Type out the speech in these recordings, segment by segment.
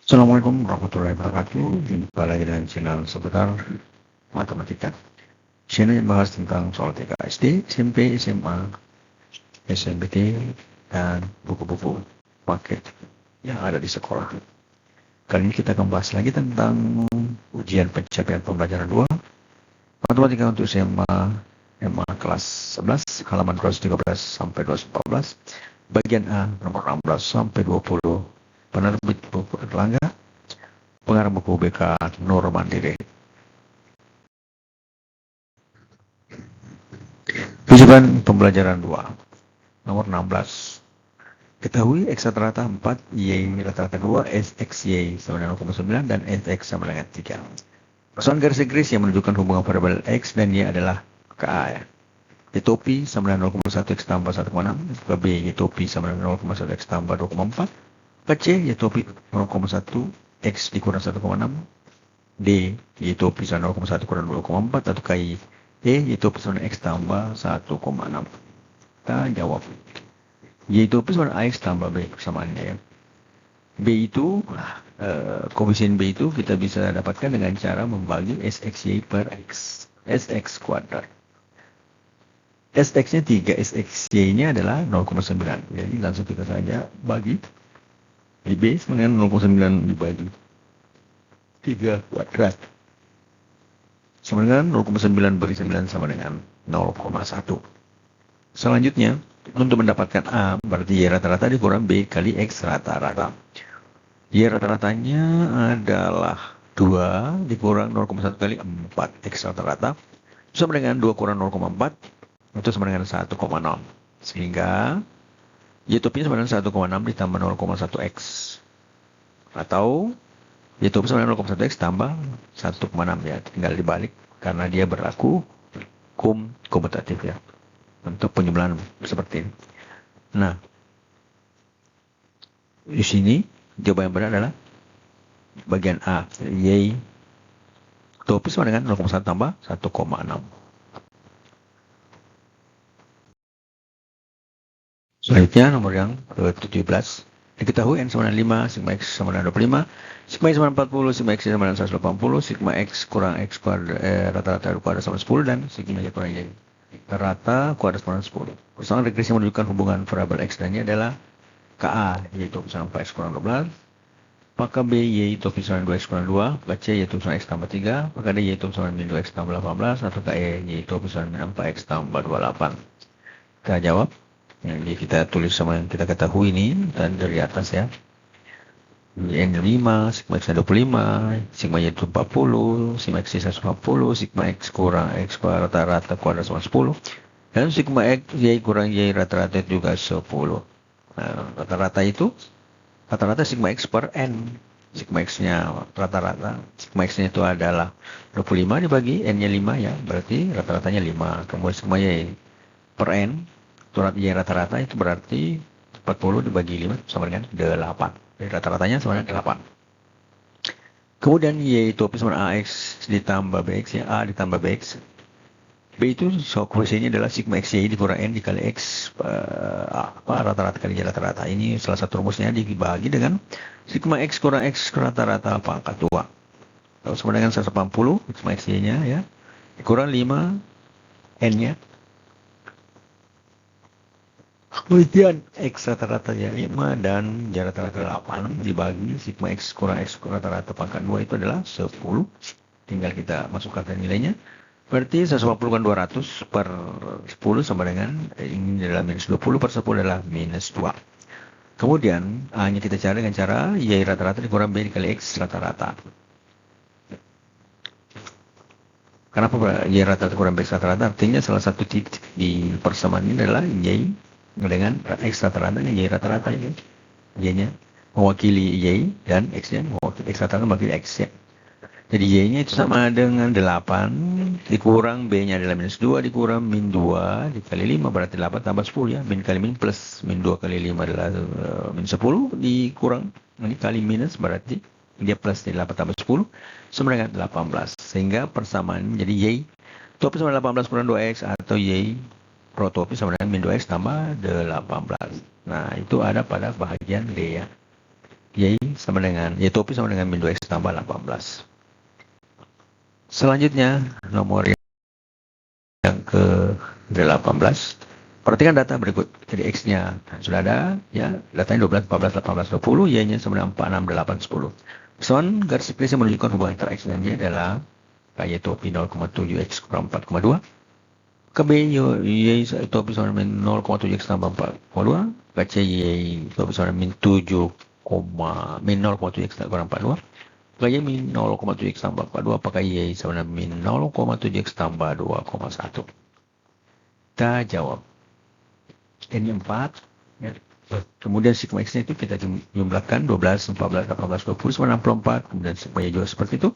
Assalamualaikum warahmatullahi wabarakatuh. Jumpa lagi dengan channel seputar matematika. Channel yang bahas tentang soal TK SD, SMP, SMA, SMPT, dan buku-buku paket yang ada di sekolah. Kali ini kita akan bahas lagi tentang ujian pencapaian pembelajaran 2 matematika untuk SMA kelas 11, halaman 213 sampai 214, bagian A nomor 16 sampai 20. Penerbit buku Erlangga, pengarang buku BK Nur Mandiri. Ujian pembelajaran 2 nomor 16. Ketahui X rata-rata 4, Y rata-rata 2, SXY sama dengan 0,9 dan SX sama dengan 3. Persoalan garis-garis yang menunjukkan hubungan variabel X dan Y adalah KA ya. Y sama dengan 0,1 X tambah 1,6, B Y sama dengan 0,1 X tambah 2,4, C Y 0,1 X dikurang 1,6, D Y sama 0,1 kurang 2,4, atau KI Y sama X tambah 1,6. Kita jawab. Y sama AX tambah B persamaannya ya. B itu, koefisien B itu kita bisa dapatkan dengan cara membagi SXY per X. SX kuadrat. SX-nya 3, SXY-nya adalah 0,9. Jadi langsung kita saja bagi. Di B sama dengan 0,9 dibagi 3 kuadrat. Sama dengan 0,9 bagi 9 sama dengan 0,1. Selanjutnya, untuk mendapatkan A, berarti Y rata-rata dikurang B kali X rata-rata. Y rata-ratanya adalah 2 dikurang 0,1 kali 4 X rata-rata. Itu sama dengan 2 kurang 0,4. Itu sama dengan 1,0. Sehingga Y sama dengan 1,6 ditambah 0,1 X. Atau Y sama dengan 0,1 X tambah 1,6 ya. Tinggal dibalik karena dia berlaku komutatif ya. Untuk penjumlahan seperti ini. Nah, di sini jawaban yang benar adalah bagian A. Y sama dengan 0,1 tambah 1,6. Selanjutnya nomor yang ke-17. Diketahui N sama dengan 5, sigma X sama dengan 25, sigma Y sama dengan 40, sigma X sama dengan 180, sigma X kurang X kuadrat rata-rata kuadrat sama 10, dan sigma Y kurang Y rata kuadrat sama 10. Persoalan regresi menunjukkan hubungan variabel X dan Y adalah KA, yaitu sama 4X kurang 12, maka B, yaitu sama 2X kurang 2, maka C, yaitu sama X tambah 3, maka D, yaitu sama min 2X tambah 18, atau E, yaitu sama dengan 4X tambah 28. Kita jawab. Jadi kita tulis sama yang kita ketahui ini dan dari atas ya. N 5, sigma X 25, sigma Y 40, sigma X 140, sigma X kurang X rata-rata kuadrat sama 10, dan sigma X Y kurang Y rata-rata juga 10. Nah, rata-rata sigma X per N. Sigma X-nya rata-rata, sigma X-nya itu adalah 25 dibagi N-nya 5 ya, berarti rata-ratanya 5. Kemudian sigma Y per N, Y rata-rata itu berarti 40 dibagi 5 sama dengan 8. Jadi rata-ratanya sama dengan 8. Kemudian Y itu sama dengan AX ditambah BX ya, A ditambah BX. B itu koefisiennya adalah sigma XY dikurang N dikali X rata-rata kali Y rata-rata. Ini salah satu rumusnya dibagi dengan sigma X kurang X rata-rata pangkat 2. Lalu sama dengan 180 sigma XY-nya ya, dikurang 5 N-nya. Kemudian X rata-rata ya 5 dan Y rata-rata 8 dibagi sigma X kurang X rata-rata pangkat 2 itu adalah 10. Tinggal kita masukkan nilainya. Berarti 180 kan 200 per 10 sama dengan, ini adalah minus 20 per 10 adalah minus 2. Kemudian A-nya kita cari dengan cara Y rata-rata dikurang B dikali X rata-rata. Kenapa Y rata-rata kurang B X rata-rata? Artinya salah satu titik di persamaan ini adalah Y dengan X rata-rata, Y rata-rata ya. Y-nya mewakili Y dan X-nya mewakili X rata-rata mewakili X ya. Jadi Y-nya itu sama dengan 8 dikurang B-nya adalah minus 2 dikurang min 2 dikali 5 berarti 8 tambah 10 ya. Min kali min plus min 2 kali 5 adalah min 10 dikurang ini kali minus berarti dia plus jadi 8 tambah 10 sama dengan 18. Sehingga persamaan menjadi Y topi sama 18 kurang 2X atau Y protopi sama dengan min 2X tambah 18. Nah, itu ada pada bagian D ya. Y sama dengan Y topi sama dengan min 2X tambah 18. Selanjutnya nomor yang ke-18. Perhatikan data berikut. Jadi X-nya sudah ada, ya. Datanya 12, 14, 18, 20, Y-nya sama dengan 4, 6, 8, 10. Pesan garis polisi menunjukkan hubungan antara X dan Y adalah Y topi 0,7 X kurang 4,2. Ke B, Y topi sama dengan 0,7 X tambah 4,2. Ke C, Y topi sama dengan min 7, min 0,7 X kurang 42. Ke Y min 0,7 X tambah 42. Apakah Y sama dengan min 0,7 X tambah 2,1? Kita jawab. Ini 4. Ya. Kemudian sigma X-nya itu kita jumlahkan 12, 14, 18, 20 sama 64. Kemudian sigma Y juga seperti itu.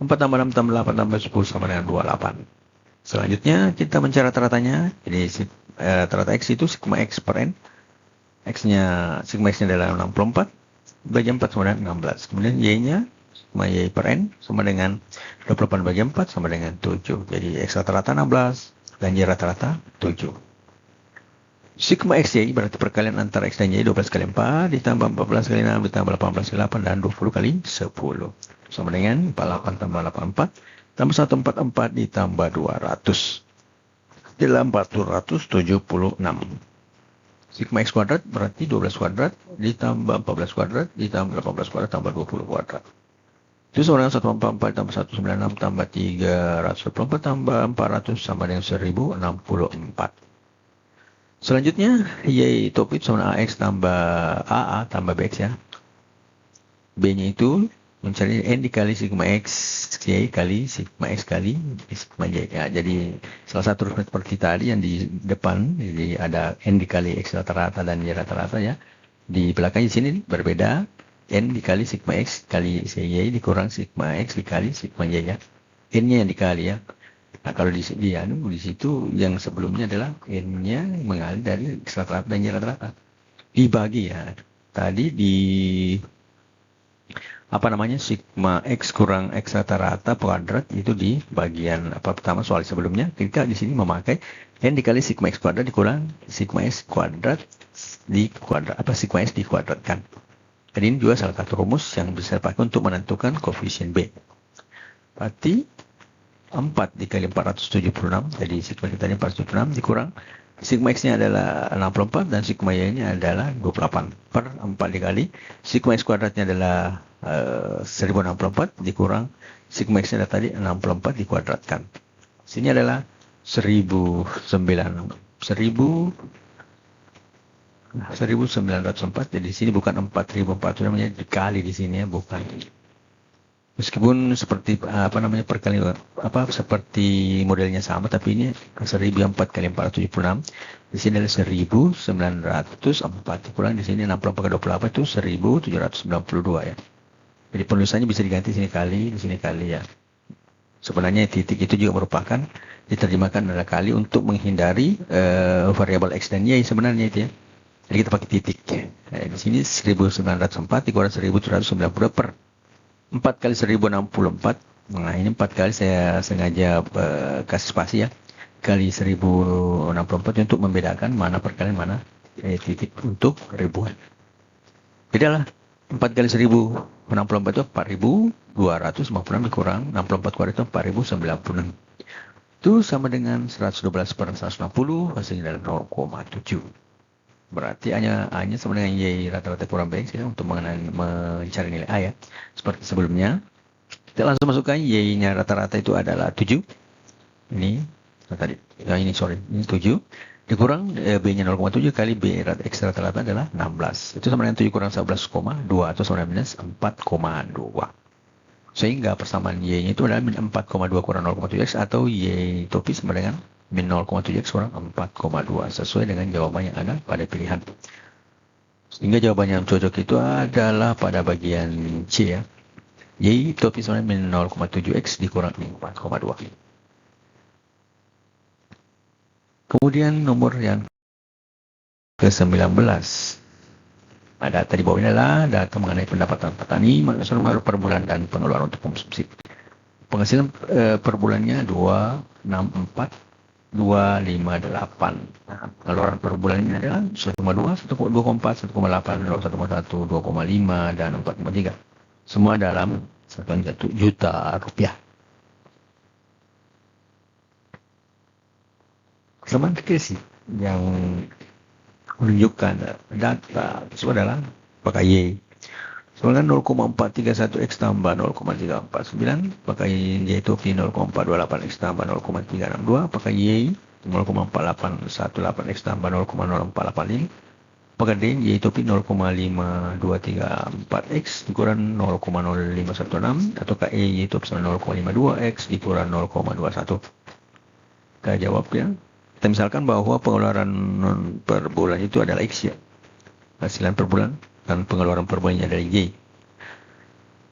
4 tambah 6 tambah 8 tambah 10 sama dengan 28. Selanjutnya kita mencari rata-ratanya. Jadi rata-rata X itu sigma X per N. Sigma X-nya adalah 64. Bagi 4 sama dengan 16. Kemudian Y-nya sigma Y per N sama dengan 28 bagi 4 sama dengan 7. Jadi X rata-rata 16 dan Y rata-rata 7. Sigma XY berarti perkalian antara X dan Y 12 kali 4 ditambah 14 kali 6 ditambah 18 kali 8 dan 20 kali 10. Sama dengan 48 tambah 84 tambah 144 ditambah 200. Adalah 476. Sigma X kuadrat berarti 12 kuadrat ditambah 14 kuadrat ditambah 18 kuadrat tambah 20 kuadrat. Itu sama dengan 144 tambah 196 tambah 324 tambah 400 sama dengan 1064. Selanjutnya, Y topi sama dengan AX tambah AA tambah BX ya. B-nya itu mencari N dikali sigma X Y kali sigma X kali sigma Y. Ya, jadi salah satu rumus seperti tadi yang di depan, jadi ada N dikali X rata-rata dan Y rata-rata ya. Di belakang di sini berbeda, N dikali sigma X kali Y dikurang sigma X dikali sigma Y ya. N-nya yang dikali ya. Nah, kalau di situ yang sebelumnya adalah N-nya mengalir dari X rata-rata dan Y rata-rata. Dibagi ya. Tadi di sigma X kurang X rata-rata kuadrat itu di bagian pertama soal sebelumnya. Kita di sini memakai N dikali sigma X kuadrat dikurang sigma X kuadrat sigma X dikuadratkan. Jadi ini juga salah satu rumus yang bisa dipakai untuk menentukan koefisien B. Berarti 4 dikali 476, jadi sigma kita ini 476 dikurang sigma X-nya adalah 64 dan sigma Y-nya adalah 28 per 4 dikali sigma X kuadratnya adalah 1064 dikurang sigma X-nya tadi 64 dikuadratkan. Sini adalah 1904, jadi di sini bukan 4400 namanya dikali di sini ya, bukan. Meskipun seperti perkalian seperti modelnya sama, tapi ini 1004 kali 476. Di sini adalah 1904 dikurang di sini 64 kali 28 itu 1792 ya. Jadi penulisannya bisa diganti di sini kali ya. Sebenarnya titik itu juga merupakan diterjemahkan adalah kali untuk menghindari variabel X dan Y sebenarnya itu ya. Jadi kita pakai titik. Di sini 1904 dikurang 1792 per 4 kali 1064. Nah, ini 4 kali saya sengaja kasih spasi ya. Kali 1064 untuk membedakan mana perkalian mana titik untuk ribuan. Bedalah. 4 kali 1064 itu 4256 dikurang 64 kuadrat itu 4096. Itu sama dengan 112 per 160, hasilnya adalah 0,7. Berarti hanya sama dengan Y rata-rata kurang BX ya, untuk mencari nilai A ya. Seperti sebelumnya, kita langsung masukkan Y-nya rata-rata itu adalah 7. Ini 7. Dikurang B-nya 0,7 kali B X rata-rata adalah 16. Itu sama dengan 7 kurang 11,2 atau sama dengan minus 4,2. Sehingga persamaan Y-nya itu adalah min 4,2 kurang 0,7 X atau Y topi sama dengan min 0,7 X kurang 4,2 sesuai dengan jawaban yang ada pada pilihan. Sehingga jawaban yang cocok itu adalah pada bagian C ya. Y topi sama min 0,7 X dikurang 4,2. Kemudian nomor yang ke-19. Data di bawah ini adalah data mengenai pendapatan petani per bulan dan pengeluaran untuk konsumsi. Penghasilan per bulannya 264 258. Nah, pengeluaran per bulannya adalah 1,2, 1,4, 1,8, 1,1, 2,5, dan 4,3. Semua dalam 1 juta rupiah. Teman kecil sih yang menunjukkan data itu adalah pakai Y. Soalnya 0,431 X tambah 0,349 pakai Y topi 0,428 X tambah 0,362 pakai Y 0,4818 X tambah 0,0485 pakai D Y topi 0,5234 X dikurang 0,0516 atau E Y topi 0,52 X dikurang 0,21. Kita jawab ya. Kita misalkan bahwa pengeluaran per bulan itu adalah X ya. Hasilan per bulan dan pengeluaran per bulannya adalah Y.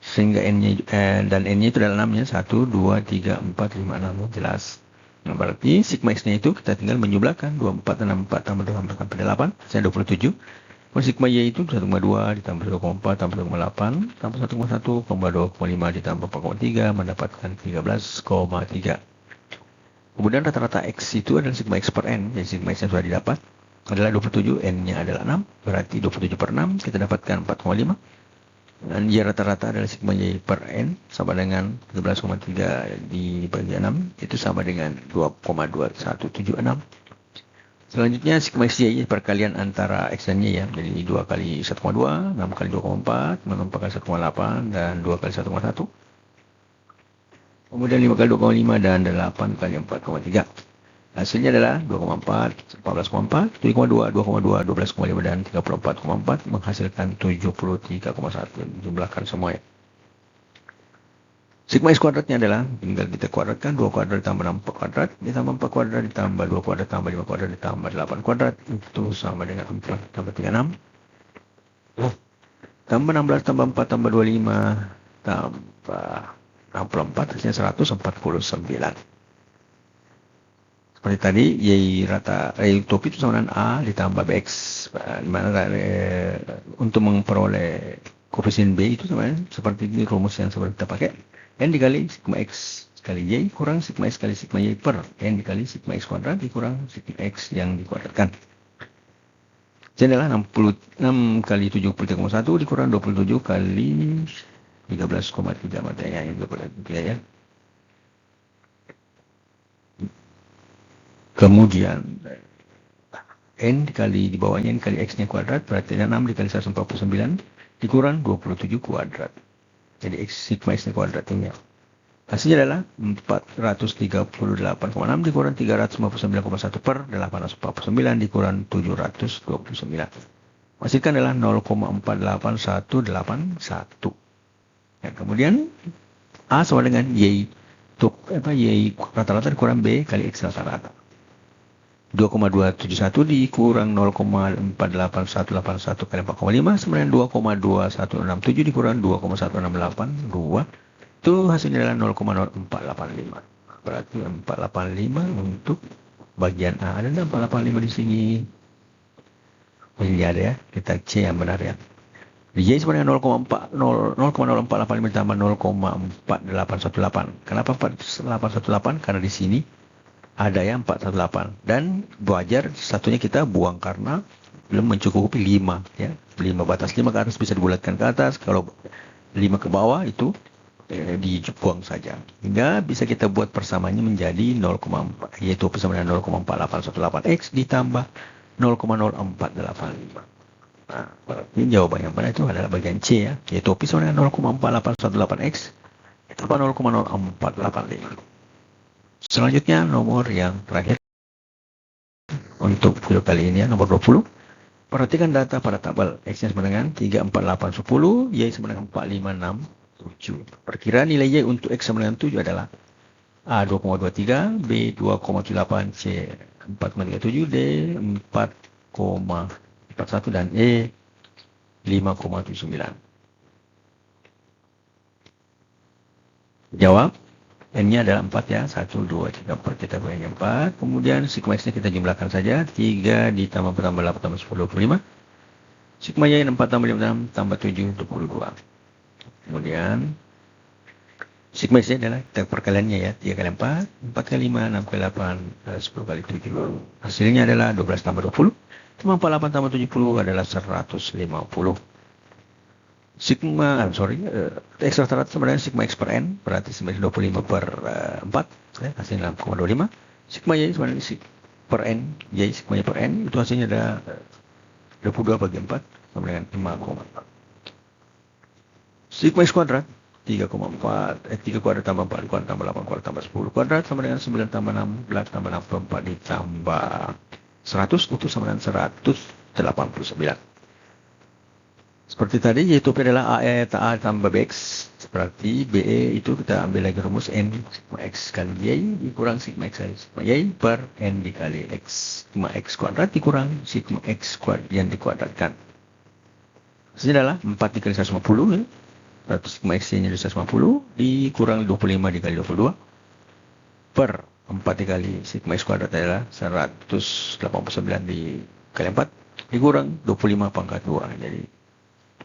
Sehingga N-nya dan N-nya itu adalah 6-nya. 1, 2, 3, 4, 5, 6. Jelas. Nah, berarti sigma X-nya itu kita tinggal menjumlahkan. 24, 64 tambah 2 sampai 8. Saya 27. Sigma Y itu 1,2 ditambah 1,4 tambah 1,8 tambah 1,1 tambah 2,5 ditambah 4,3 mendapatkan 13,3. Kemudian rata-rata X itu adalah sigma X per N. Jadi sigma X yang sudah didapat adalah 27, N-nya adalah 6. Berarti 27 per 6 kita dapatkan 4,5. Dan Y rata-rata adalah sigma Y per N sama dengan 13,3 dibagi 6. Itu sama dengan 2,2176. Selanjutnya sigma XY perkalian antara X dan Y ya. Jadi 2 kali 1,2, 6 kali 2,4, 6 kali 1,8, dan 2 kali 1,1. Kemudian 5 kali 2,5 dan 8 kali 4,3. Hasilnya adalah 2,4, 14,4, 7,2, 2,2, 12,5 dan 34,4 menghasilkan 73,1. Jumlahkan semuanya. Sigma X kuadratnya adalah, tinggal kita kuadratkan, 2 kuadrat ditambah 6 kuadrat, ditambah 4 kuadrat, ditambah 2 kuadrat, ditambah 5 kuadrat, ditambah 8 kuadrat, itu sama dengan 4, tambah 36. Tambah 16, tambah 4, tambah 25, tambah 64, hasilnya 149. Seperti tadi, Y topi itu sama dengan A ditambah BX. Untuk memperoleh koefisien B itu sama seperti ini rumus yang seperti kita pakai. N dikali sigma X kali Y kurang sigma X kali sigma Y per N dikali sigma X kuadrat dikurang sigma X yang dikuadratkan. Jadi adalah 66 kali 73,1 dikurang 27 kali 13,3 matanya yang 23 ya. Kemudian N dikali di bawahnya N kali X-nya kuadrat berarti 6 dikali 149 dikurang 27 kuadrat. Jadi X sigma X-nya kuadrat ini. Hasilnya adalah 438,6 dikurang 359,1 per 849 dikurang 729. Hasilkan adalah 0,48181. Ya, kemudian A sama dengan Y rata-rata dikurang B kali X rata-rata. 2,271 dikurang 0,48181 kali 4,5 sama dengan 2,2167 dikurang 2,1682. Itu hasilnya adalah 0,0485. Berarti 485 untuk bagian A. Ada 485 di sini. Ini ada ya. Kita C yang benar ya. Y sama dengan 0,0485 ditambah 0,4818. Kenapa 4818? Karena di sini ada yang 418 dan wajar satunya kita buang karena belum mencukupi 5 ya. 5 batas 5 ke atas bisa dibulatkan ke atas, kalau 5 ke bawah itu dibuang saja. Hingga bisa kita buat persamaannya menjadi 0,4 yaitu sama dengan 0,4818 X ditambah 0,0485. Nah, berarti jawaban yang benar itu adalah bagian C ya, yaitu sama dengan 0,4818 X ditambah 0,0485. Selanjutnya nomor yang terakhir untuk video kali ini ya, nomor 20. Perhatikan data pada tabel. X-nya sama dengan 34810, Y sama dengan 4567. Perkiraan nilai Y untuk X sama dengan 7 adalah A 2,23, B 2,78, C 4,37, D 4,41 dan E 5,79. Jawab. N-nya adalah 4 ya. 1, 2, 3, 4. Kita punya 4. Kemudian sigma X-nya kita jumlahkan saja. 3 ditambah 4 tambah 8 tambah 10, 25. Sigma Y 4 tambah 5 tambah 7, 22. Kemudian Sigma X adalah perkaliannya ya, 3 kali 4, 4 kali 5, 6 kali 8, 10 kali 7. Hasilnya adalah 12 tambah 20, 48 tambah 70 adalah 150. X rata-rata sama dengan sigma X per N, berarti sigma X 25 per 4, ya, hasilnya 6,25. Sigma Y sama dengan per N, Y sigma Y per N, itu hasilnya ada 22 bagi 4, sama dengan 5,4. Sigma X kuadrat, 3 kuadrat tambah 4 kuadrat tambah 8 kuadrat tambah 10 kuadrat sama dengan 9 tambah 16 tambah 64 ditambah 100 itu sama dengan 189. Seperti tadi, yaitu P adalah A tambah BX. Berarti BE itu kita ambil lagi rumus N sigma X kali Y dikurang sigma X kali sigma Y per N dikali X. Sigma X kuadrat dikurang sigma X kuadrat yang dikuadratkan. Hasilnya adalah 4 dikali 150 ya. Berarti sigma X-nya jadi 150 dikurang 25 dikali 22 per 4 dikali sigma X kuadrat adalah 189 dikali 4 dikurang 25 pangkat 2. Jadi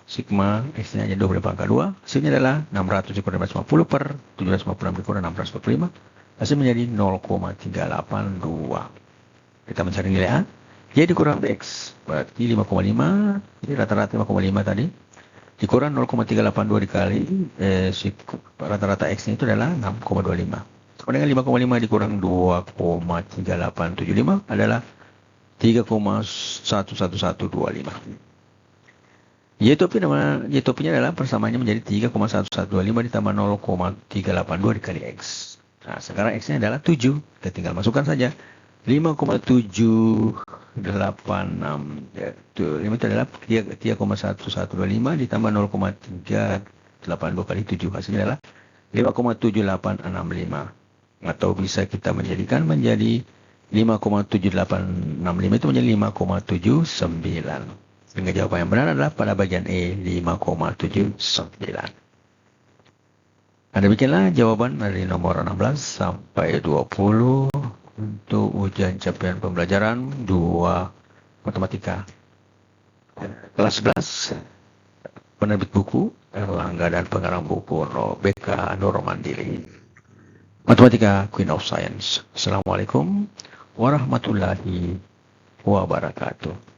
sigma X-nya jadi 25 pangkat 2. Hasilnya adalah 600 dikurang 150 per 756 dikurang 645. Hasil menjadi 0,382. Kita mencari nilai A. Y dikurang X berarti 5,5. Jadi rata-rata 5,5 tadi. Dikurang 0,382 dikali rata-rata X-nya itu adalah 6,25. Sama dengan 5,5 dikurang 2,3875 adalah 3,11125. Y-topinya adalah persamaannya menjadi 3,1125 ditambah 0,382 dikali X. Nah, sekarang X-nya adalah 7. Kita tinggal masukkan saja. 5,786 itu adalah 3,1125 ditambah 0,382 kali 7. Hasilnya adalah 5,7865. Atau bisa kita menjadikan menjadi 5,7865 itu menjadi 5,79. Sehingga jawaban yang benar adalah pada bagian E, 5,79. Demikianlah jawaban dari nomor 16 sampai 20 untuk ujian capaian pembelajaran 2 matematika kelas 11. Penerbit buku Erlangga dan pengarang buku BK Nur Mandiri. Matematika Queen of Science. Assalamualaikum warahmatullahi wabarakatuh.